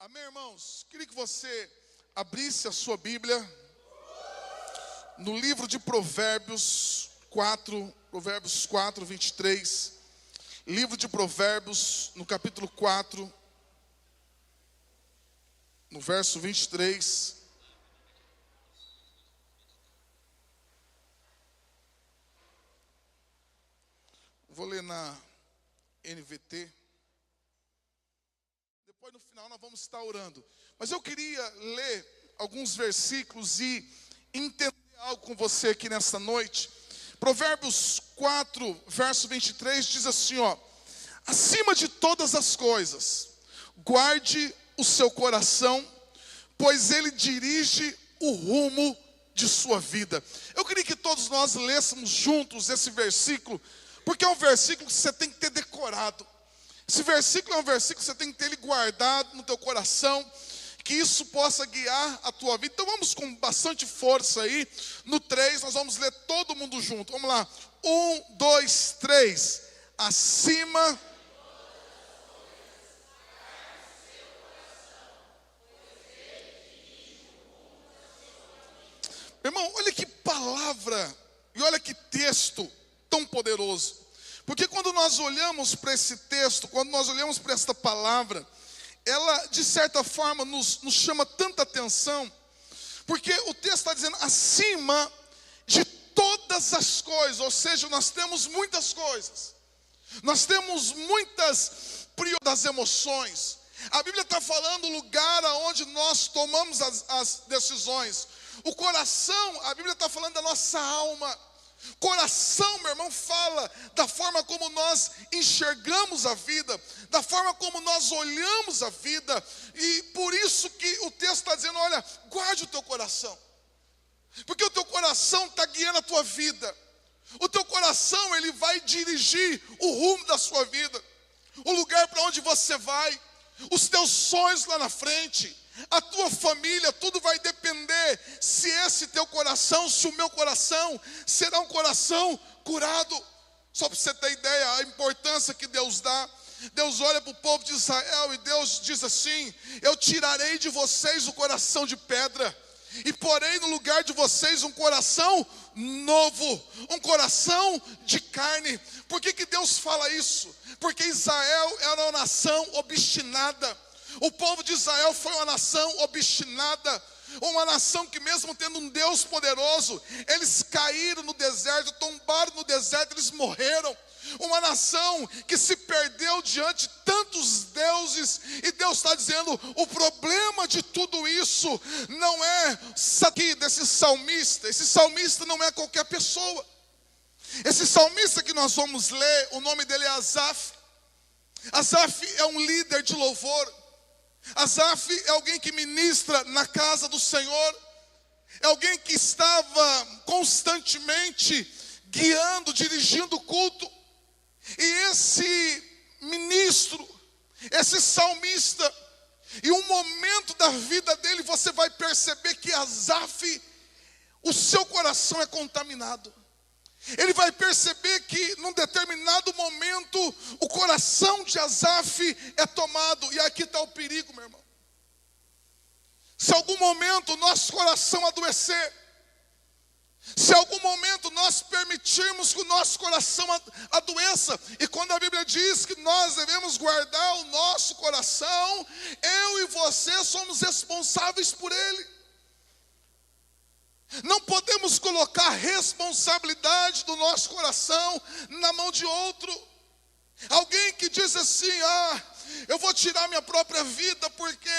Amém, irmãos? Queria que você abrisse a sua Bíblia no livro de Provérbios 4, 23. Livro de Provérbios, no capítulo 4, no verso 23. Vou ler na NVT. Depois no final nós vamos estar orando. Mas eu queria ler alguns versículos e entender algo com você aqui nesta noite. Provérbios 4, verso 23 diz assim, acima de todas as coisas, guarde o seu coração, pois ele dirige o rumo de sua vida. Eu queria que todos nós lêssemos juntos esse versículo, porque é um versículo que você tem que ter decorado. Esse versículo é um versículo que você tem que ter ele guardado no teu coração, que isso possa guiar a tua vida. Então vamos com bastante força aí. No 3 nós vamos ler todo mundo junto. Vamos lá. 1, 2, 3. Acima. Meu irmão, olha que palavra e olha que texto tão poderoso. Porque quando nós olhamos para esse texto, quando nós olhamos para esta palavra, ela de certa forma nos chama tanta atenção, porque o texto está dizendo acima de todas as coisas, ou seja, nós temos muitas coisas, nós temos muitas prioridades das emoções. A Bíblia está falando o lugar onde nós tomamos as decisões. O coração, a Bíblia está falando da nossa alma. Coração, meu irmão, fala da forma como nós enxergamos a vida, da forma como nós olhamos a vida. E por isso que o texto está dizendo, olha, guarde o teu coração, porque o teu coração está guiando a tua vida. O teu coração, ele vai dirigir o rumo da sua vida, o lugar para onde você vai, os teus sonhos lá na frente, a tua família, tudo vai depender se esse teu coração, se o meu coração será um coração curado. Só para você ter ideia, a importância que Deus dá. Deus olha para o povo de Israel e Deus diz assim, eu tirarei de vocês o coração de pedra e porei no lugar de vocês um coração novo, um coração de carne. Por que Deus fala isso? Porque Israel era uma nação obstinada. O povo de Israel foi uma nação obstinada, uma nação que mesmo tendo um Deus poderoso, eles caíram no deserto, tombaram no deserto, eles morreram. Uma nação que se perdeu diante de tantos deuses, e Deus está dizendo, o problema de tudo isso não é aqui desse salmista. Esse salmista não é qualquer pessoa. Esse salmista que nós vamos ler, o nome dele é Asaf. Asaf é um líder de louvor. Asaf é alguém que ministra na casa do Senhor, é alguém que estava constantemente guiando, dirigindo o culto. E esse ministro, esse salmista, em um momento da vida dele, você vai perceber que Asaf, o seu coração é contaminado. Ele vai perceber que num determinado momento o coração de Asaf é tomado. E aqui está o perigo, meu irmão. Se algum momento o nosso coração adoecer, se algum momento nós permitirmos que o nosso coração adoeça, e quando a Bíblia diz que nós devemos guardar o nosso coração, eu e você somos responsáveis por ele. Não podemos colocar a responsabilidade do nosso coração na mão de outro. Alguém que diz assim, eu vou tirar minha própria vida porque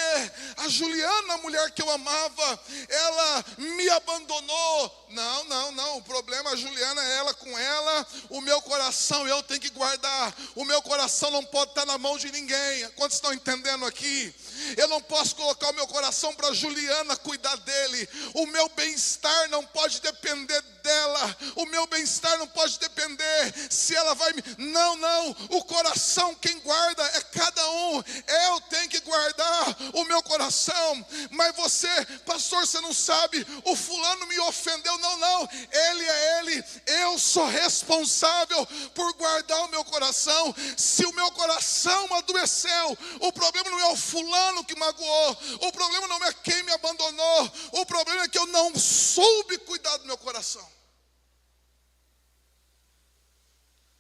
a Juliana, a mulher que eu amava, ela me abandonou. Não, o problema, a Juliana é ela com ela, o meu coração eu tenho que guardar. O meu coração não pode estar na mão de ninguém. Quantos estão entendendo aqui? Eu não posso colocar o meu coração para a Juliana cuidar dele. O meu bem-estar não pode depender dela. O meu bem-estar não pode depender se ela vai me... Não, o coração quem guarda é cada um. Eu tenho que guardar o meu coração. coração. Mas você, pastor, você não sabe, o fulano me ofendeu. Não, ele é ele. Eu sou responsável por guardar o meu coração. Se o meu coração adoeceu, o problema não é o fulano que magoou, o problema não é quem me abandonou, o problema é que eu não soube cuidar do meu coração.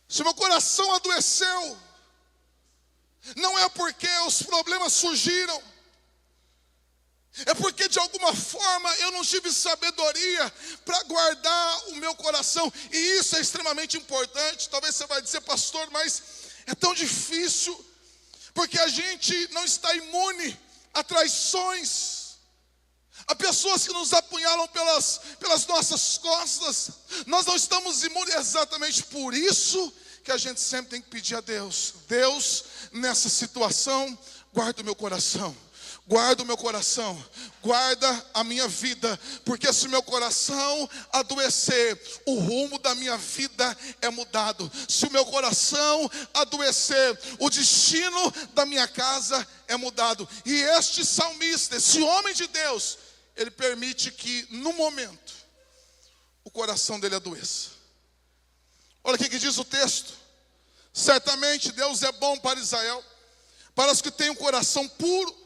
Se o meu coração adoeceu, não é porque os problemas surgiram, é porque de alguma forma eu não tive sabedoria para guardar o meu coração. E isso é extremamente importante. Talvez você vai dizer, pastor, mas é tão difícil, porque a gente não está imune a traições, a pessoas que nos apunhalam pelas nossas costas. Nós não estamos imunes. Exatamente por isso que a gente sempre tem que pedir a Deus: Deus, nessa situação, guarda o meu coração. Guarda o meu coração, guarda a minha vida, porque se meu coração adoecer, o rumo da minha vida é mudado. Se o meu coração adoecer, o destino da minha casa é mudado. E este salmista, esse homem de Deus, ele permite que no momento o coração dele adoeça. Olha o que diz o texto: certamente Deus é bom para Israel, para os que têm um coração puro.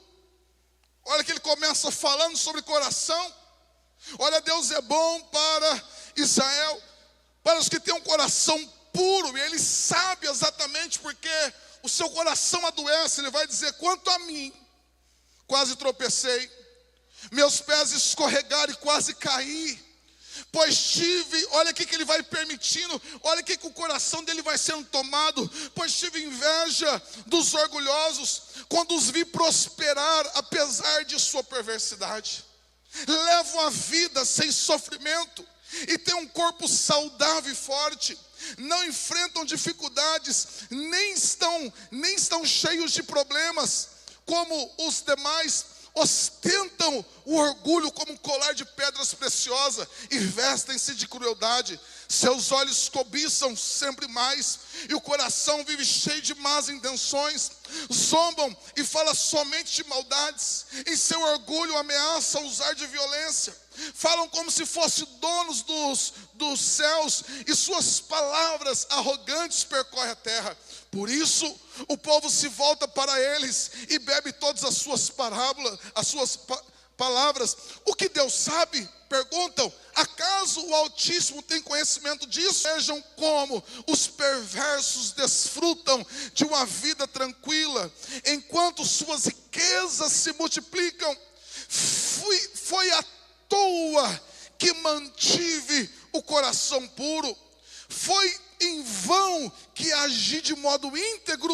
Olha que ele começa falando sobre coração. Olha, Deus é bom para Israel, para os que têm um coração puro. E ele sabe exatamente porque o seu coração adoece. Ele vai dizer: quanto a mim, quase tropecei, meus pés escorregaram e quase caí, pois tive, olha aqui que ele vai permitindo, olha aqui que o coração dele vai sendo tomado, pois tive inveja dos orgulhosos, quando os vi prosperar, apesar de sua perversidade. Levam a vida sem sofrimento, e têm um corpo saudável e forte, não enfrentam dificuldades, nem estão cheios de problemas, como os demais. Ostentam o orgulho como um colar de pedras preciosas e vestem-se de crueldade. Seus olhos cobiçam sempre mais, e o coração vive cheio de más intenções. Zombam e falam somente de maldades. Em seu orgulho ameaçam usar de violência. Falam como se fossem donos dos céus, e suas palavras arrogantes percorrem a terra. Por isso o povo se volta para eles e bebe todas as suas palavras. O que Deus sabe? Perguntam. Acaso o Altíssimo tem conhecimento disso? Vejam como os perversos desfrutam de uma vida tranquila, enquanto suas riquezas se multiplicam. Foi à toa que mantive o coração puro. Foi em vão que agi de modo íntegro.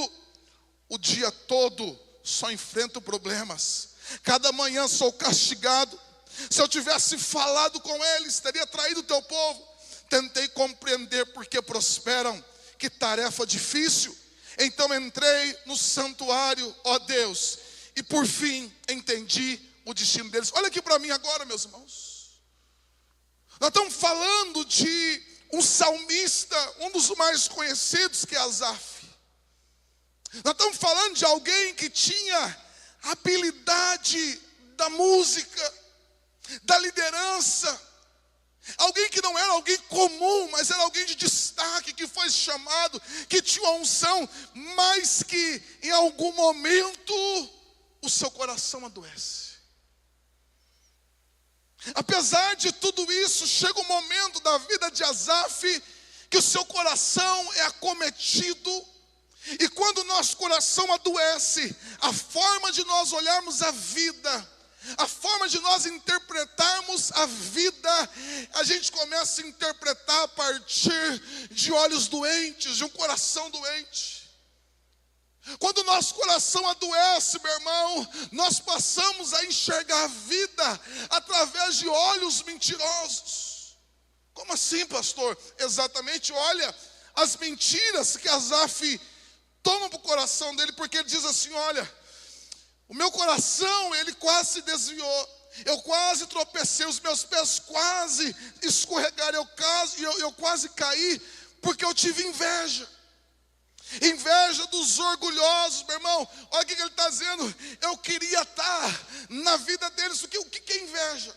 O dia todo só enfrento problemas. Cada manhã sou castigado. Se eu tivesse falado com eles, teria traído o teu povo. Tentei compreender porque prosperam. Que tarefa difícil. Então entrei no santuário, ó Deus, e por fim entendi o destino deles. Olha aqui para mim agora, meus irmãos. Nós estamos falando de um salmista, um dos mais conhecidos, que é Asaf. Nós estamos falando de alguém que tinha habilidade da música, da liderança. Alguém que não era alguém comum, mas era alguém de destaque, que foi chamado, que tinha uma unção, mas que em algum momento o seu coração adoece. Apesar de tudo isso, chega um momento da vida de Asaf que o seu coração é acometido. E quando o nosso coração adoece, a forma de nós olharmos a vida, a forma de nós interpretarmos a vida, a gente começa a interpretar a partir de olhos doentes, de um coração doente. Quando o nosso coração adoece, meu irmão, nós passamos a enxergar a vida através de olhos mentirosos. Como assim, pastor? Exatamente, olha as mentiras que Asaf toma para o coração dele, porque ele diz assim: olha, o meu coração, ele quase se desviou, eu quase tropecei, os meus pés quase escorregaram, eu quase caí, porque eu tive inveja. Inveja dos orgulhosos, meu irmão. Olha o que ele está dizendo. Eu queria estar na vida deles. O que é inveja?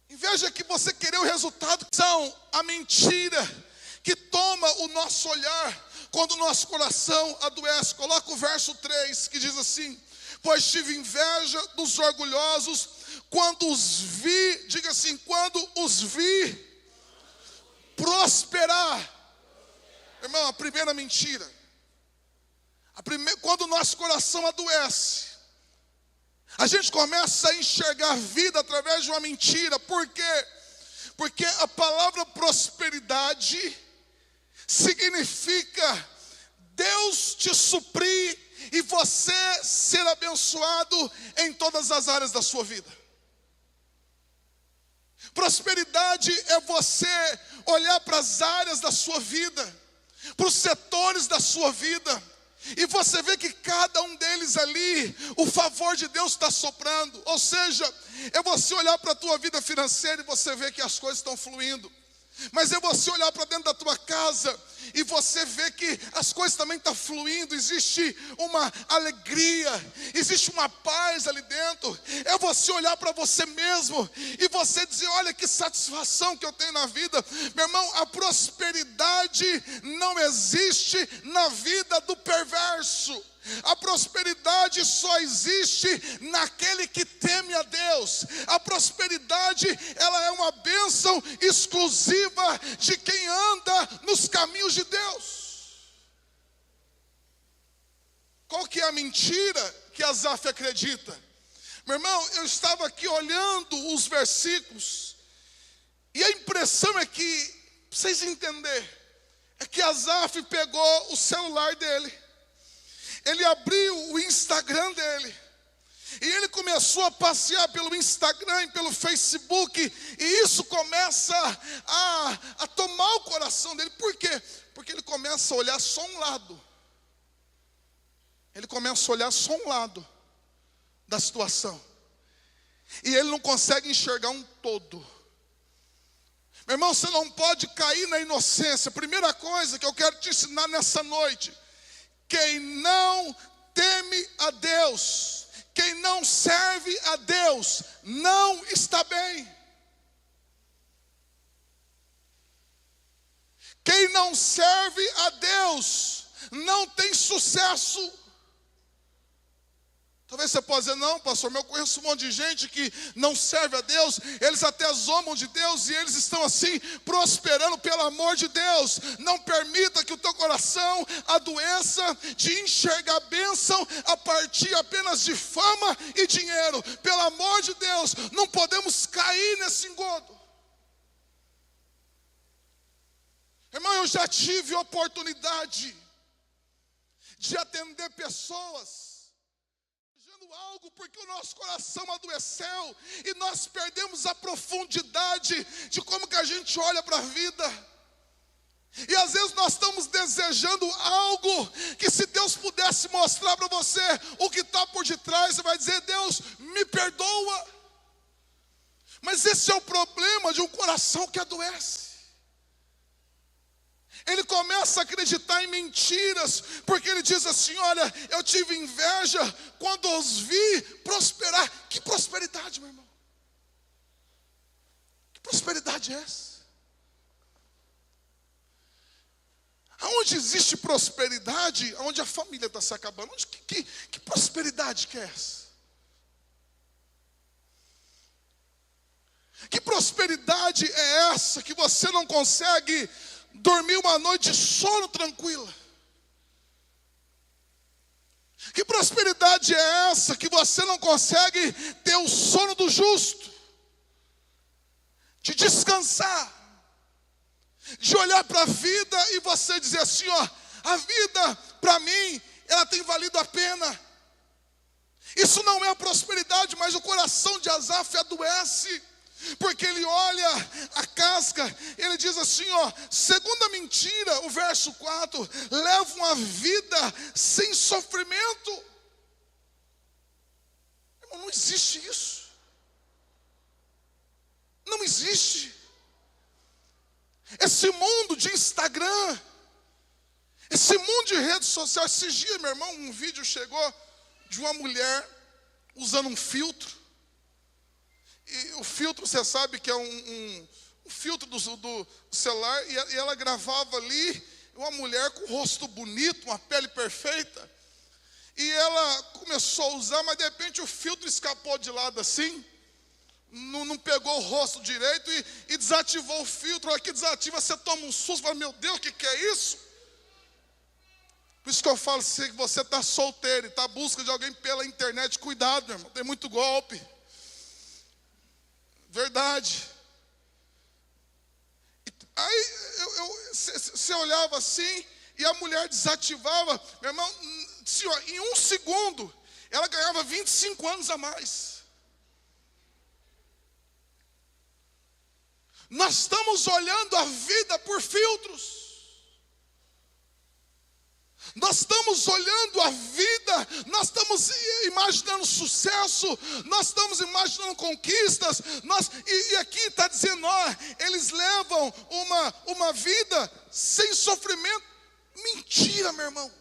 Inveja é que você querer o resultado. São a mentira que toma o nosso olhar quando o nosso coração adoece. Coloca o verso 3 que diz assim: pois tive inveja dos orgulhosos quando os vi, diga assim, quando os vi prosperar. Irmão, a primeira mentira. Quando o nosso coração adoece, a gente começa a enxergar a vida através de uma mentira. Por quê? Porque a palavra prosperidade significa Deus te suprir e você ser abençoado em todas as áreas da sua vida. Prosperidade é você olhar para as áreas da sua vida, para os setores da sua vida, e você vê que cada um deles ali, o favor de Deus está soprando. Ou seja, é você olhar para a tua vida financeira e você vê que as coisas estão fluindo. Mas é você olhar para dentro da tua casa e você vê que as coisas também estão fluindo. Existe uma alegria, existe uma paz ali dentro. É você olhar para você mesmo e você dizer: olha que satisfação que eu tenho na vida. Meu irmão, a prosperidade não existe na vida do perverso. A prosperidade só existe naquele que teme a Deus. A prosperidade, ela é uma bênção exclusiva de quem anda nos caminhos de Deus. Qual que é a mentira que Asaf acredita? Meu irmão, eu estava aqui olhando os versículos e a impressão é que, para vocês entenderem, é que Asaf pegou o celular dele, ele abriu o Instagram dele, e ele começou a passear pelo Instagram e pelo Facebook, e isso começa a tomar o coração dele. Por quê? Porque ele começa a olhar só um lado. Ele começa a olhar só um lado da situação, e ele não consegue enxergar um todo. Meu irmão, você não pode cair na inocência. Primeira coisa que eu quero te ensinar nessa noite: quem não teme a Deus, quem não serve a Deus, não está bem. Quem não serve a Deus, não tem sucesso. Talvez você possa dizer: não, pastor, mas eu conheço um monte de gente que não serve a Deus, eles até zombam de Deus e eles estão assim, prosperando. Pelo amor de Deus, não permita que o teu coração adoeça de enxergar bênção a partir apenas de fama e dinheiro. Pelo amor de Deus, não podemos cair nesse engodo. Irmão, eu já tive oportunidade de atender pessoas algo porque o nosso coração adoeceu e nós perdemos a profundidade de como que a gente olha para a vida. E às vezes nós estamos desejando algo que, se Deus pudesse mostrar para você o que está por detrás, você vai dizer: Deus, me perdoa. Mas esse é o problema de um coração que adoece. Ele começa a acreditar em mentiras, porque ele diz assim: olha, eu tive inveja quando os vi prosperar. Que prosperidade, meu irmão? Que prosperidade é essa? Aonde existe prosperidade, aonde a família está se acabando, que prosperidade que é essa? Que prosperidade é essa que você não consegue dormir uma noite de sono tranquila? Que prosperidade é essa que você não consegue ter o sono do justo, de descansar, de olhar para a vida e você dizer assim: ó, a vida para mim, ela tem valido a pena. Isso não é a prosperidade, mas o coração de Asaf adoece, porque ele olha a casca, ele diz assim, ó, segunda mentira, o verso 4, leva uma vida sem sofrimento. Irmão, não existe isso. Não existe. Esse mundo de Instagram, Esse mundo de redes sociais, esses dias, meu irmão, um vídeo chegou de uma mulher usando um filtro. E o filtro, você sabe que é um filtro do celular, e ela gravava ali uma mulher com o rosto bonito, uma pele perfeita. E ela começou a usar, mas de repente o filtro escapou de lado assim, não pegou o rosto direito e desativou o filtro. A hora que desativa, você toma um susto, fala, meu Deus, o que é isso? Por isso que eu falo, se você está solteiro e está à busca de alguém pela internet, cuidado, meu irmão, tem muito golpe. Verdade. Aí você olhava assim e a mulher desativava, meu irmão, assim, ó, em 1 segundo ela ganhava 25 anos a mais. Nós estamos olhando a vida por filtros. Nós estamos olhando a vida, nós estamos imaginando sucesso, nós estamos imaginando conquistas, e aqui está dizendo, ó, eles levam uma vida sem sofrimento. Mentira, meu irmão.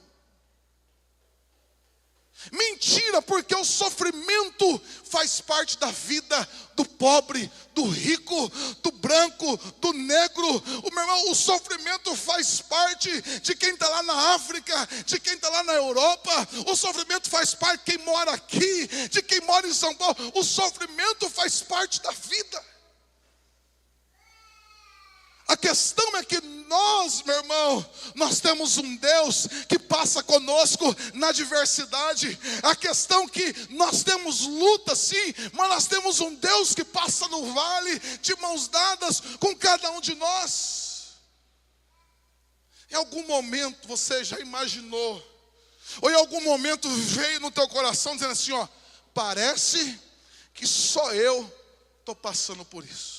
Mentira, porque o sofrimento faz parte da vida do pobre, do rico, do branco, do negro. Meu irmão, o sofrimento faz parte de quem está lá na África, de quem está lá na Europa. O sofrimento faz parte de quem mora aqui, de quem mora em São Paulo. O sofrimento faz parte da vida. A questão é que nós, meu irmão, nós temos um Deus que passa conosco na adversidade. A questão é que nós temos luta sim, mas nós temos um Deus que passa no vale de mãos dadas com cada um de nós. Em algum momento você já imaginou, ou em algum momento veio no teu coração dizendo assim, ó, parece que só eu estou passando por isso.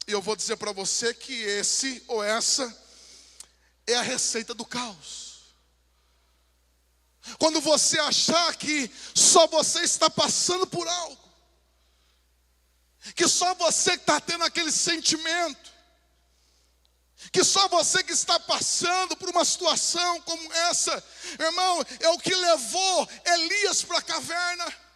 E eu vou dizer para você que esse ou essa é a receita do caos. Quando você achar que só você está passando por algo, que só você está tendo aquele sentimento, que só você que está passando por uma situação como essa, irmão, é o que levou Elias para a caverna.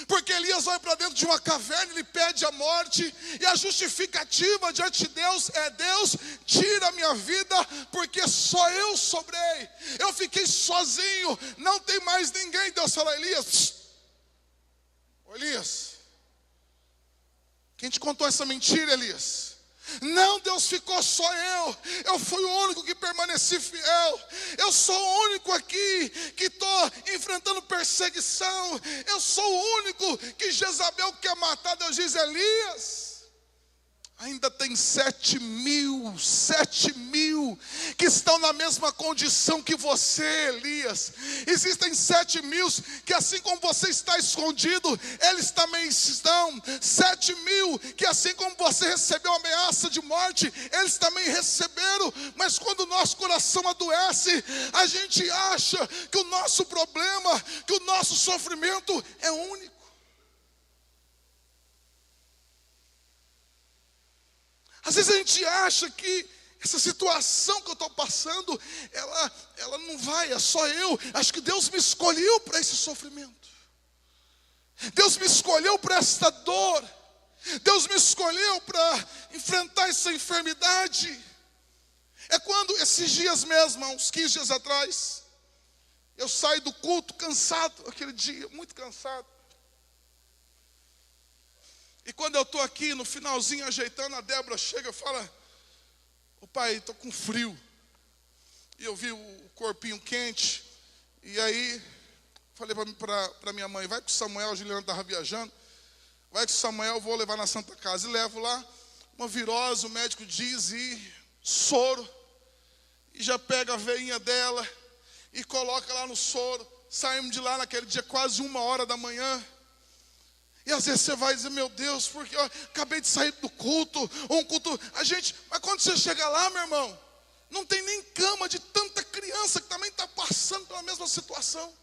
Porque Elias vai para dentro de uma caverna, ele pede a morte, e a justificativa diante de Deus é: Deus, tira a minha vida, porque só eu sobrei, eu fiquei sozinho, não tem mais ninguém. Deus fala: Elias, Elias, quem te contou essa mentira, Elias? Não, Deus, ficou só eu fui o único que permaneci fiel, eu sou o único aqui que estou enfrentando perseguição, eu sou o único que Jezabel quer matar. Deus diz: Elias, ainda tem 7.000 que estão na mesma condição que você, Elias. Existem 7.000 que assim como você está escondido, eles também estão. 7.000 que assim como você recebeu ameaça de morte, eles também receberam. Mas quando o nosso coração adoece, a gente acha que o nosso problema, que o nosso sofrimento é único. Às vezes a gente acha que essa situação que eu estou passando, ela não vai, é só eu. Acho que Deus me escolheu para esse sofrimento. Deus me escolheu para esta dor. Deus me escolheu para enfrentar essa enfermidade. É quando, esses dias mesmo, há uns 15 dias atrás, eu saio do culto cansado, aquele dia, muito cansado. E quando eu estou aqui no finalzinho ajeitando, a Débora chega e fala: ô pai, estou com frio. E eu vi o corpinho quente. E aí falei para minha mãe: vai com o Samuel, a Juliana estava viajando. Vai com o Samuel, eu vou levar na Santa Casa. E levo lá uma virose, o médico diz, e soro. E já pega a veinha dela e coloca lá no soro. Saímos de lá naquele dia quase 1h da manhã. E às vezes você vai dizer: meu Deus, porque eu acabei de sair do culto, ou um culto, mas quando você chega lá, meu irmão, não tem nem cama de tanta criança que também está passando pela mesma situação.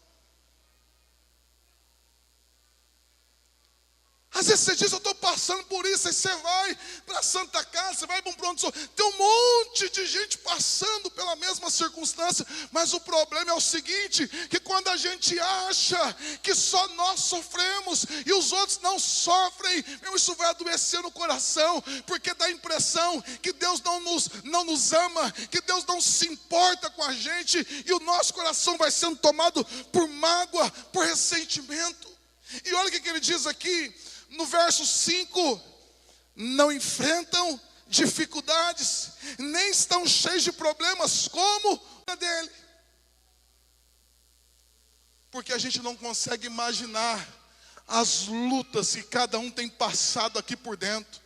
Às vezes você diz, eu estou passando por isso, aí você vai para a Santa Casa, você vai para um pronto-socorro, tem um monte de gente passando pela mesma circunstância, mas o problema é o seguinte, que quando a gente acha que só nós sofremos e os outros não sofrem, isso vai adoecer no coração, porque dá a impressão que Deus não nos ama, que Deus não se importa com a gente, e o nosso coração vai sendo tomado por mágoa, por ressentimento. E olha o que ele diz aqui, no verso 5, não enfrentam dificuldades, nem estão cheios de problemas como a dele. Porque a gente não consegue imaginar as lutas que cada um tem passado aqui por dentro.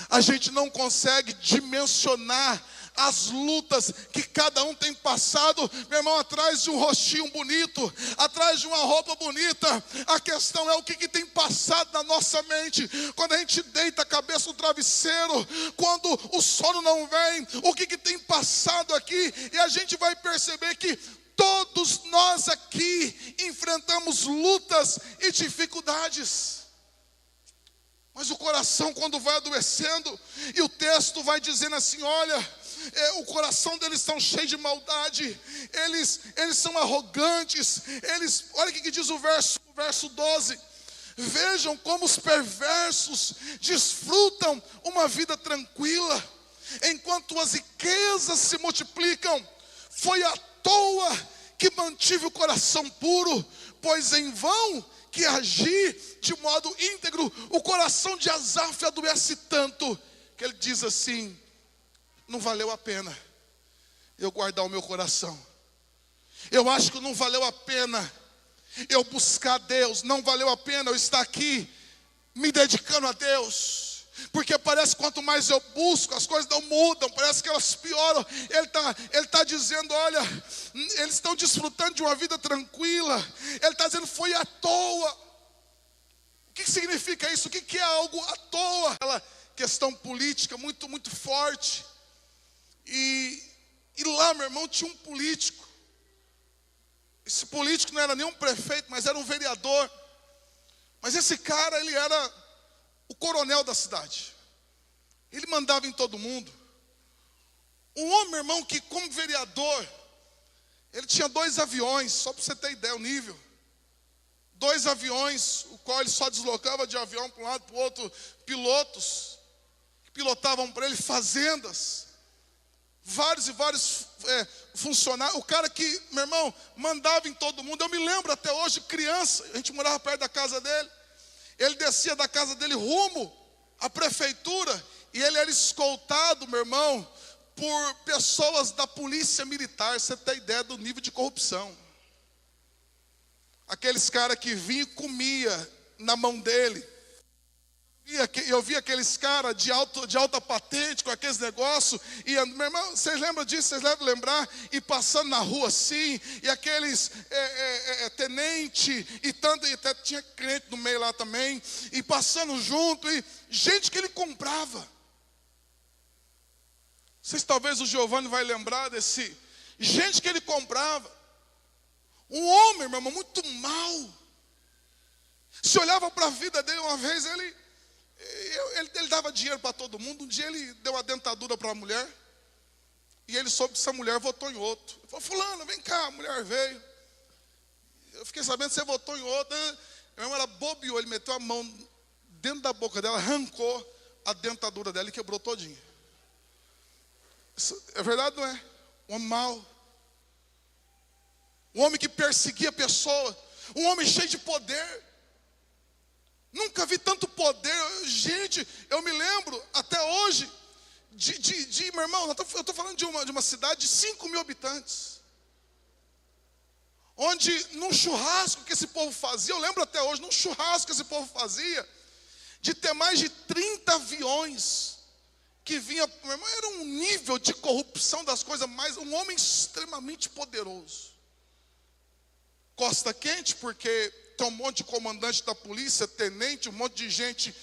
A gente não consegue dimensionar as lutas que cada um tem passado, meu irmão, atrás de um rostinho bonito, atrás de uma roupa bonita. A questão é o que tem passado na nossa mente, quando a gente deita a cabeça no travesseiro, quando o sono não vem, o que tem passado aqui, e a gente vai perceber que todos nós aqui enfrentamos lutas e dificuldades. Mas o coração, quando vai adoecendo, e o texto vai dizendo assim, olha, o coração deles estão cheio de maldade, eles são arrogantes, olha o que diz o verso 12, vejam como os perversos desfrutam uma vida tranquila, enquanto as riquezas se multiplicam. Foi à toa que mantive o coração puro, pois em vão que agi de modo íntegro. O coração de Asaf adoece tanto, que ele diz assim, não valeu a pena eu guardar o meu coração. Eu acho que não valeu a pena eu buscar Deus. Não valeu a pena eu estar aqui me dedicando a Deus. Porque parece que quanto mais eu busco, as coisas não mudam, parece que elas pioram. Ele está dizendo, olha, eles estão desfrutando de uma vida tranquila. Ele está dizendo, foi à toa. O que significa isso? O que é algo à toa? Aquela questão política muito, muito forte. E lá, meu irmão, tinha um político. Esse político não era nem um prefeito, mas era um vereador. Mas esse cara, ele era o coronel da cidade. Ele mandava em todo mundo. Um homem, meu irmão, que como vereador, ele tinha 2 aviões, só para você ter ideia o nível. 2 aviões, o qual ele só deslocava de avião para um lado para o outro, pilotos, que pilotavam para ele fazendas. Vários e vários funcionários. O cara que, meu irmão, mandava em todo mundo. Eu me lembro até hoje, criança, a gente morava perto da casa dele. Ele descia da casa dele rumo à prefeitura, e ele era escoltado, meu irmão, por pessoas da polícia militar. Você tem ideia do nível de corrupção. Aqueles caras que vinham e comia na mão dele. Eu vi aqueles caras de alta patente, com aqueles negócios, e meu irmão, vocês lembram disso? Vocês devem lembrar, e passando na rua assim, e aqueles tenente, e tanto, e até tinha crente no meio lá também, e passando junto, e gente que ele comprava. Vocês talvez o Giovanni vai lembrar desse, gente que ele comprava. Um homem, meu irmão, muito mau. Se olhava para a vida dele uma vez, ele dava dinheiro para todo mundo. Um dia ele deu uma dentadura para uma mulher, e ele soube que essa mulher votou em outro. Ele falou, fulano, vem cá, a mulher veio. Eu fiquei sabendo que você votou em outro. Meu irmão, ela bobeou, ele meteu a mão dentro da boca dela, arrancou a dentadura dela e quebrou todinha. Isso é verdade, não é? Um homem mau. Um homem que perseguia a pessoa. Um homem cheio de poder. Nunca vi tanto poder. Gente, eu me lembro até hoje meu irmão, eu estou falando de uma cidade de 5.000 habitantes. Onde num churrasco que esse povo fazia, eu lembro até hoje, num churrasco que esse povo fazia, de ter mais de 30 aviões que vinha, meu irmão, era um nível de corrupção das coisas mais, um homem extremamente poderoso. Costa quente, porque tem um monte de comandante da polícia, tenente, um monte de gente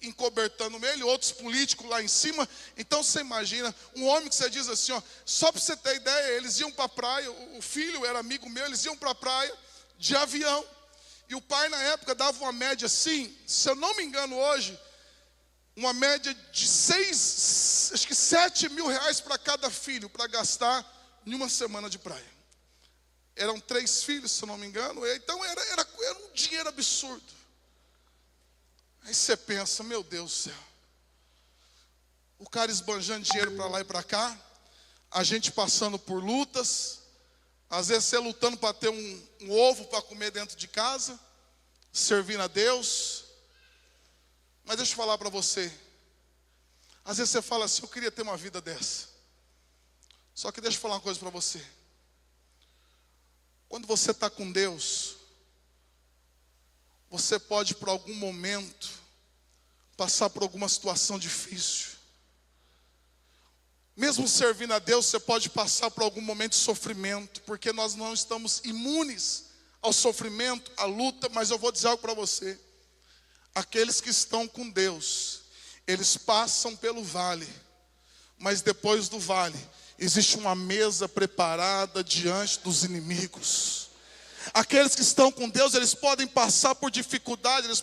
encobertando ele, outros políticos lá em cima. Então você imagina, um homem que você diz assim, ó, só para você ter ideia, eles iam para a praia, o filho era amigo meu, eles iam para a praia de avião. E o pai, na época, dava uma média assim, se eu não me engano hoje, uma média de 7 mil reais para cada filho, para gastar em uma semana de praia. Eram 3 filhos, se eu não me engano, então era um dinheiro absurdo. Aí você pensa, meu Deus do céu, o cara esbanjando dinheiro para lá e para cá, a gente passando por lutas, às vezes você lutando para ter um ovo para comer dentro de casa, servindo a Deus. Mas deixa eu falar para você, às vezes você fala assim, eu queria ter uma vida dessa. Só que deixa eu falar uma coisa para você. Quando você está com Deus, você pode por algum momento passar por alguma situação difícil. Mesmo servindo a Deus, você pode passar por algum momento de sofrimento, porque nós não estamos imunes ao sofrimento, à luta. Mas eu vou dizer algo para você. Aqueles que estão com Deus, eles passam pelo vale, mas depois do vale existe uma mesa preparada diante dos inimigos. Aqueles que estão com Deus, eles podem passar por dificuldades, eles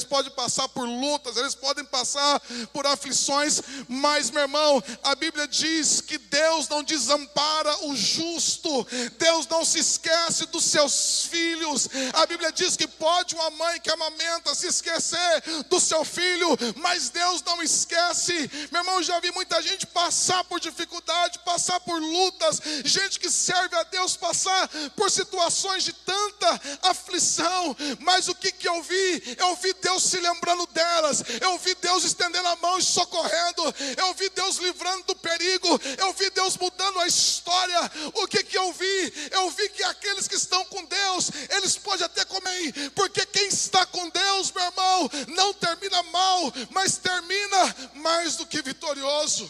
podem passar por lutas, eles podem passar por aflições, mas, meu irmão, a Bíblia diz que Deus não desampara o justo, Deus não se esquece dos seus filhos. A Bíblia diz que pode uma mãe que amamenta se esquecer do seu filho, mas Deus não esquece. Meu irmão, já vi muita gente passar por dificuldade, passar por lutas, gente que serve a Deus passar por situações de tanta aflição, mas o que eu vi? Eu vi Deus se lembrando delas, eu vi Deus estendendo a mão e socorrendo, eu vi Deus livrando do perigo, eu vi Deus mudando a história. O que eu vi? Eu vi que aqueles que estão com Deus, eles podem até comer, porque quem está com Deus, meu irmão, não termina mal, mas termina mais do que vitorioso.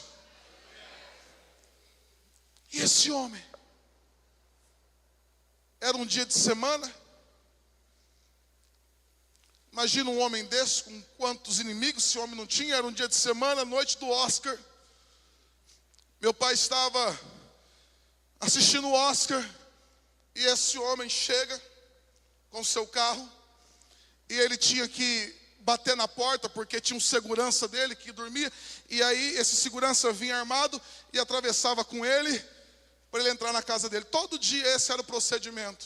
E esse homem, era um dia de semana. Imagina um homem desse, com quantos inimigos esse homem não tinha. Era um dia de semana, noite do Oscar. Meu pai estava assistindo o Oscar, e esse homem chega com seu carro, e ele tinha que bater na porta, porque tinha um segurança dele que dormia, e aí esse segurança vinha armado e atravessava com ele, para ele entrar na casa dele. Todo dia esse era o procedimento.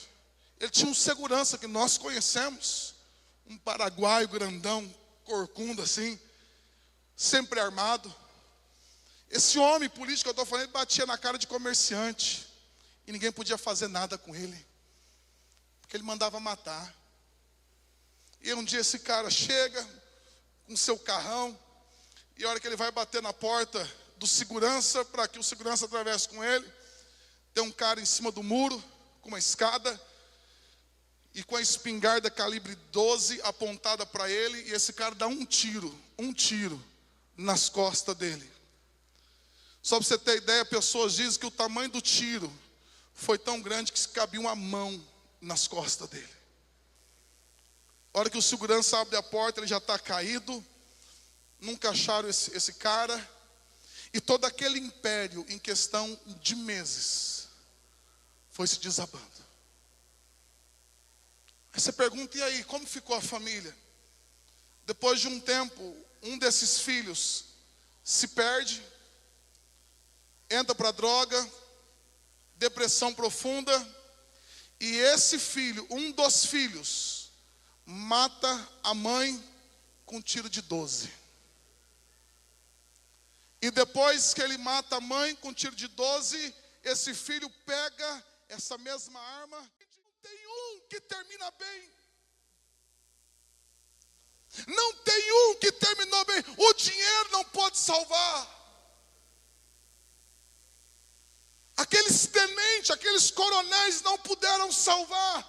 Ele tinha um segurança que nós conhecemos, um paraguaio grandão, corcunda assim, sempre armado. Esse homem político que eu estou falando, ele batia na cara de comerciante, e ninguém podia fazer nada com ele, porque ele mandava matar. E um dia esse cara chega com seu carrão, e a hora que ele vai bater na porta do segurança, para que o segurança atravesse com ele, tem um cara em cima do muro, com uma escada, e com a espingarda calibre 12 apontada para ele, e esse cara dá um tiro nas costas dele. Só para você ter ideia, pessoas dizem que o tamanho do tiro foi tão grande que cabia uma mão nas costas dele. A hora que o segurança abre a porta, ele já está caído, nunca acharam esse cara, e todo aquele império, em questão de meses, foi se desabando. Aí você pergunta, e aí, como ficou a família? Depois de um tempo, um desses filhos se perde, entra para droga, depressão profunda, e esse filho, um dos filhos, mata a mãe com um tiro de 12. E depois que ele mata a mãe com um tiro de 12, esse filho pega essa mesma arma. Não tem um que termina bem. Não tem um que terminou bem. O dinheiro não pode salvar. Aqueles tenentes, aqueles coronéis não puderam salvar.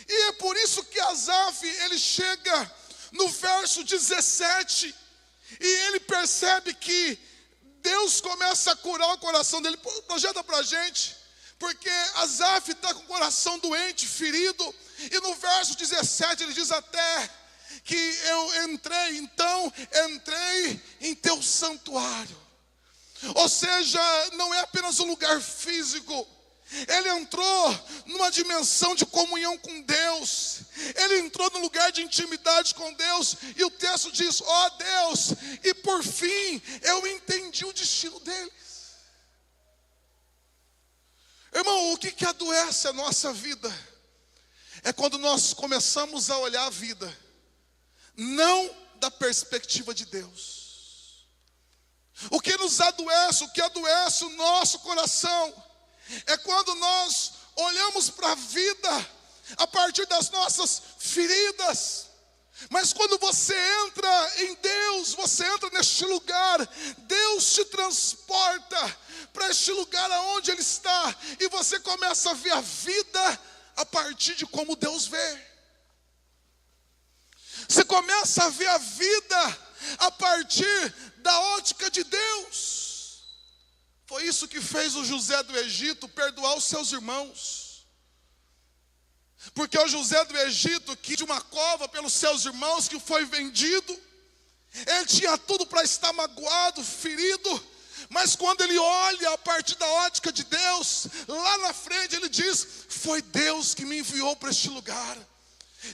E é por isso que Asaf, ele chega no verso 17, e ele percebe que Deus começa a curar o coração dele. Projeta para a gente, porque Asaf está com o coração doente, ferido, e no verso 17 ele diz até que eu entrei em teu santuário. Ou seja, não é apenas um lugar físico, Ele entrou numa dimensão de comunhão com Deus. Ele entrou num lugar de intimidade com Deus. E o texto diz: ó Deus, e por fim eu entendi o destino deles. Irmão, o que adoece a nossa vida? É quando nós começamos a olhar a vida não da perspectiva de Deus. O que nos adoece, o que adoece o nosso coração, é quando nós olhamos para a vida a partir das nossas feridas. Mas quando você entra em Deus, você entra neste lugar, Deus te transporta para este lugar aonde Ele está, e você começa a ver a vida a partir de como Deus vê. Você começa a ver a vida a partir da ótica de Deus. Foi isso que fez o José do Egito perdoar os seus irmãos. Porque o José do Egito, que de uma cova pelos seus irmãos, que foi vendido, ele tinha tudo para estar magoado, ferido, mas quando ele olha a partir da ótica de Deus, lá na frente ele diz: foi Deus que me enviou para este lugar.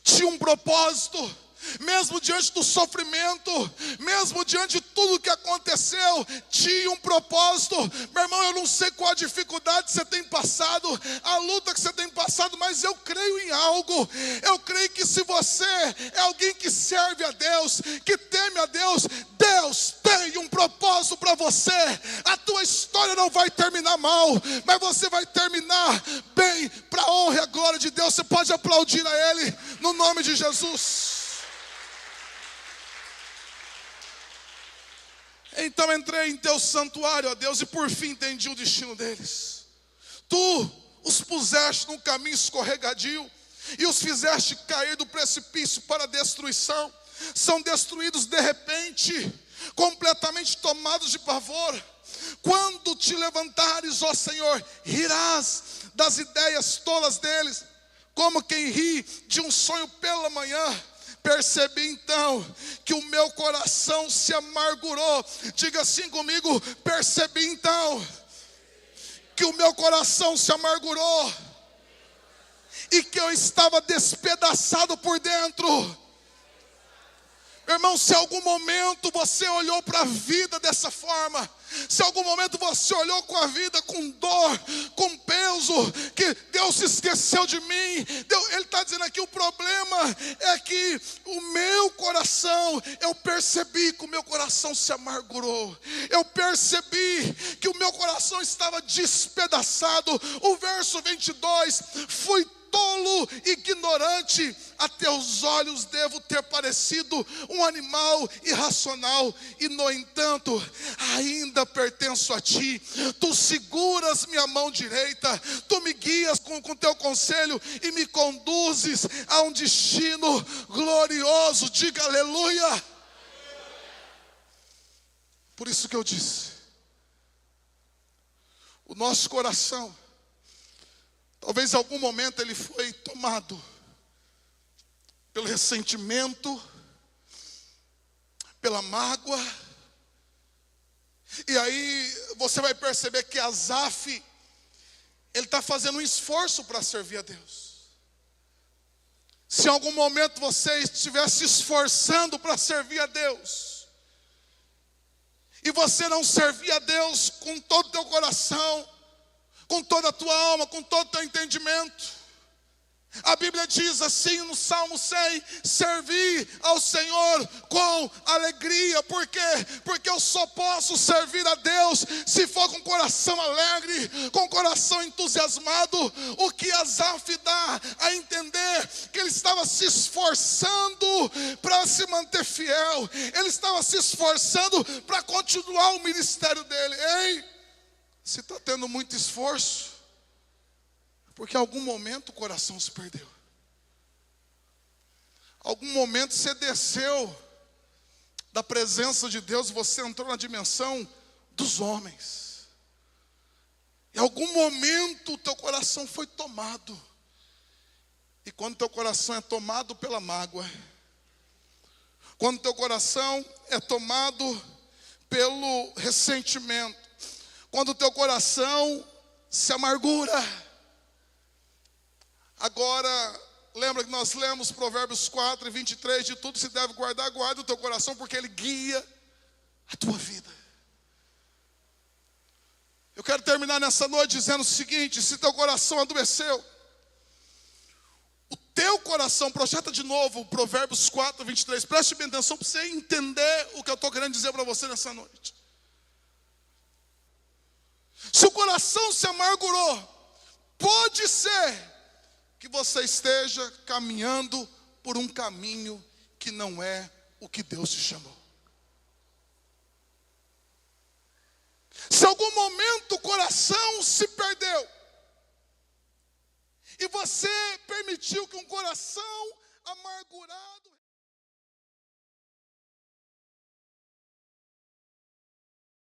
Tinha um propósito. Mesmo diante do sofrimento, mesmo diante de tudo que aconteceu, tinha um propósito. Meu irmão, eu não sei qual a dificuldade que você tem passado, a luta que você tem passado, mas eu creio em algo. Eu creio que se você é alguém que serve a Deus, que teme a Deus, Deus tem um propósito para você. A tua história não vai terminar mal, mas você vai terminar bem, para a honra e a glória de Deus. Você pode aplaudir a Ele, no nome de Jesus. Então entrei em teu santuário, ó Deus, e por fim entendi o destino deles. Tu os puseste num caminho escorregadio e os fizeste cair do precipício para a destruição. São destruídos de repente, completamente tomados de pavor. Quando te levantares, ó Senhor, rirás das ideias tolas deles, como quem ri de um sonho pela manhã. Percebi então que o meu coração se amargurou. Diga assim comigo: percebi então que o meu coração se amargurou e que eu estava despedaçado por dentro. Irmão, se algum momento você olhou para a vida dessa forma, se algum momento você olhou com a vida com dor, com peso, que Deus se esqueceu de mim, Ele está dizendo aqui: o problema é que o meu coração, eu percebi que o meu coração se amargurou, eu percebi que o meu coração estava despedaçado. O verso 22, fui tolo, ignorante, a teus olhos devo ter parecido um animal irracional, e no entanto, ainda pertenço a ti. Tu seguras minha mão direita, tu me guias com teu conselho e me conduzes a um destino glorioso. Diga aleluia. Por isso que eu disse, o nosso coração, talvez em algum momento ele foi tomado pelo ressentimento, pela mágoa. E aí você vai perceber que Asaf, ele está fazendo um esforço para servir a Deus. Se em algum momento você estiver se esforçando para servir a Deus, e você não servir a Deus com todo o teu coração, com toda a tua alma, com todo o teu entendimento, a Bíblia diz assim no Salmo 100, servir ao Senhor com alegria. Por quê? Porque eu só posso servir a Deus se for com coração alegre, com coração entusiasmado. O que Asaf dá a entender, que ele estava se esforçando para se manter fiel, ele estava se esforçando para continuar o ministério dele. Ei, se está tendo muito esforço, porque em algum momento o coração se perdeu. Algum momento você desceu da presença de Deus, você entrou na dimensão dos homens. Em algum momento o teu coração foi tomado. E quando teu coração é tomado pela mágoa, quando teu coração é tomado pelo ressentimento, quando teu coração se amargura, Agora, lembra que nós lemos Provérbios 4 e 23, de tudo se deve guardar, guarda o teu coração, porque ele guia a tua vida. Eu quero terminar nessa noite dizendo o seguinte: se teu coração adoeceu, o teu coração, projeta de novo Provérbios 4, 23, preste bem atenção para você entender o que eu estou querendo dizer para você nessa noite. Se o coração se amargurou, pode ser que você esteja caminhando por um caminho que não é o que Deus te chamou. Se algum momento o coração se perdeu, e você permitiu que um coração amargurado